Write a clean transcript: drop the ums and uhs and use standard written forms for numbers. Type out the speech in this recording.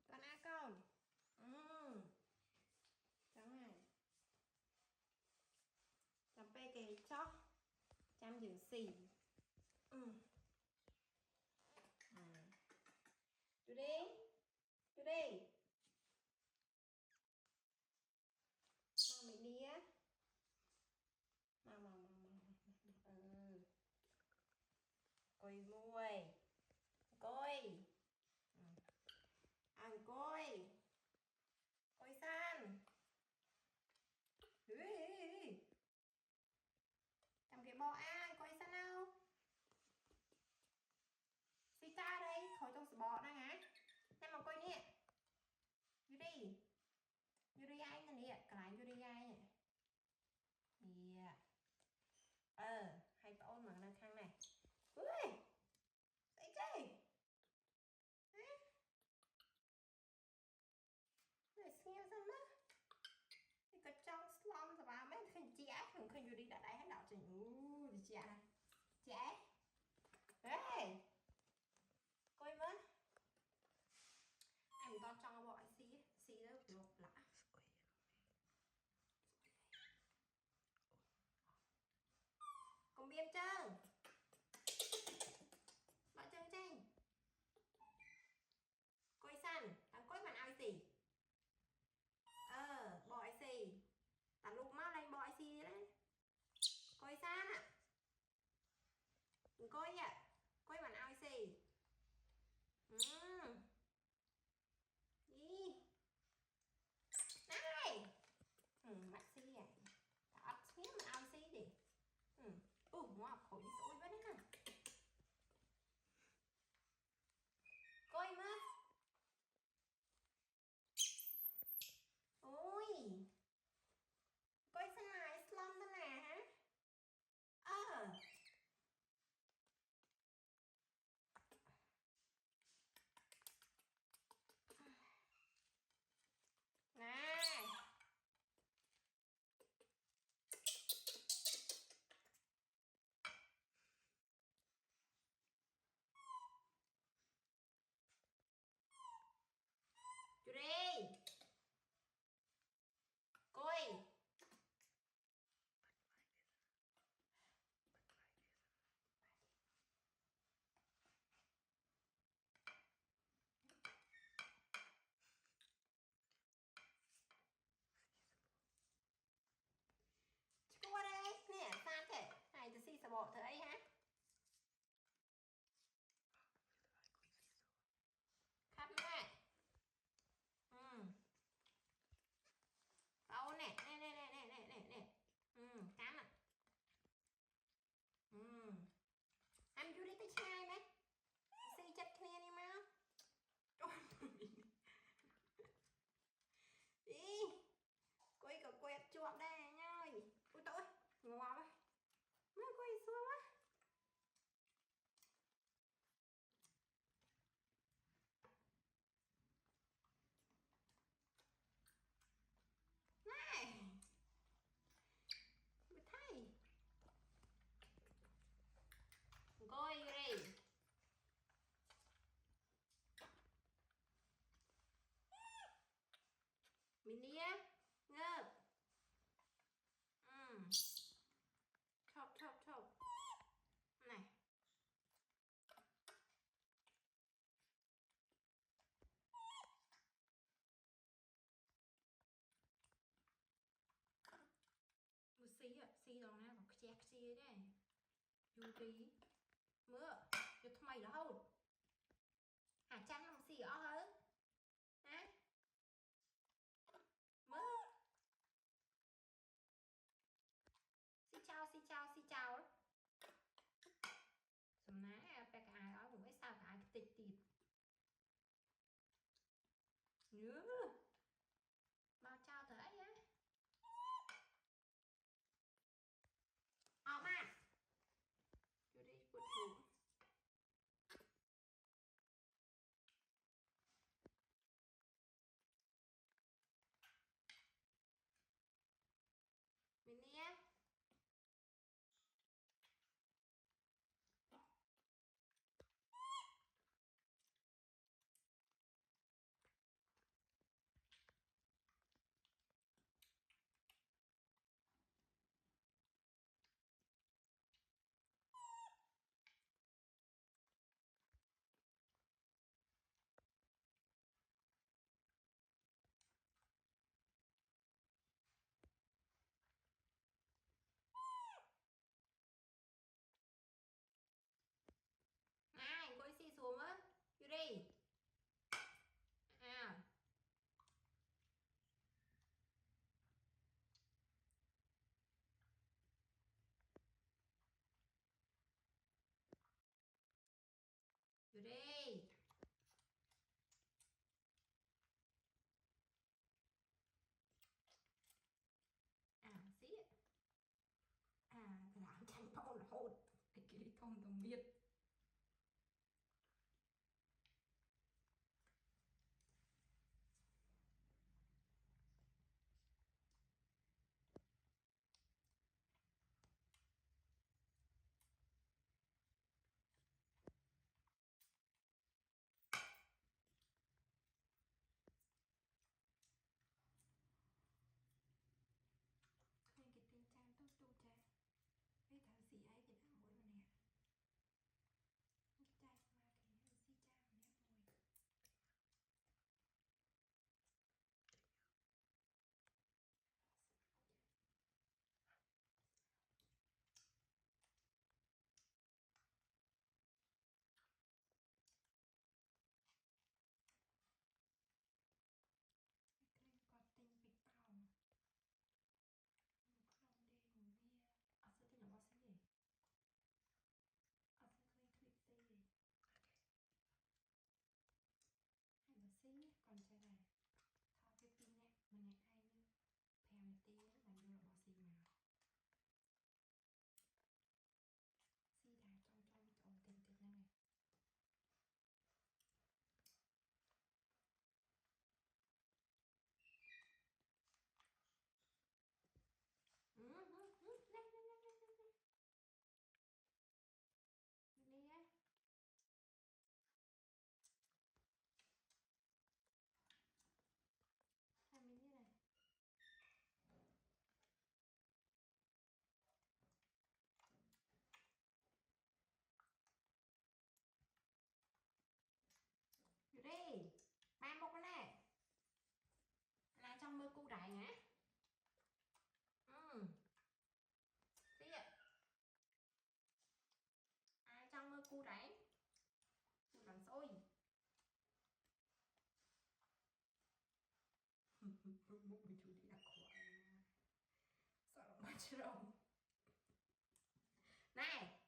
con á con chẳng này chăm pe cái chó chăm giữ xì chú đi mà mày đi á mà coi muôi coi ăn coi san làm cái bò ăn coi san đâu xì ta đây khỏi trong bò đó hả em mà coi nè Yuri anh nè nè cái Yuri anh nè hay tao mà đang khang này ui dậy chơi để xem sao mất cái trong slum rồi bà mấy khinh trẻ không khinh Yuri đã đáy hết đạo trình thì trẻ ê coi mất anh to trong bộ xí đó lột lã con biêm chân bạn chân tranh coi săn thằng coi bạn ai gì bòi xì tao lục máu lên bòi xì đấy coi san à coi ạ coi bạn ai xì đi này mắt xì à tao ấp xíu mà ai xì đi mua khổ đi tối với đấy hả coi mà ôi coi sao này slum thế nè hả này chú đi coi chú qua đây nè san thế này từ xì sờ bộ thử ấy hả khắp này đâu nè cám à anh chú đi tới chai đấy xì chất kia đi mau đi quay cả quẹt chuột đây nha ơi ui tội ngọt đấy má quay xua quá này mới thấy coi đi mình đi á ngơ chọc này một xí rồi nè một chẹt xí đấy Yuri mưa cho thay mày đó không chăn làm xí ở hơn hả mưa xí chào sầm ná pe cái ai đó cũng sao cái tịt nhớ bao trao tới ấy á mà chú đi quật thủ mình đi á rải hả? Tí ạ. Ai trong mơ cu rải? Cu rải xôi. Múc bị chú đi đặc quả. Sợ là mất rồng. Này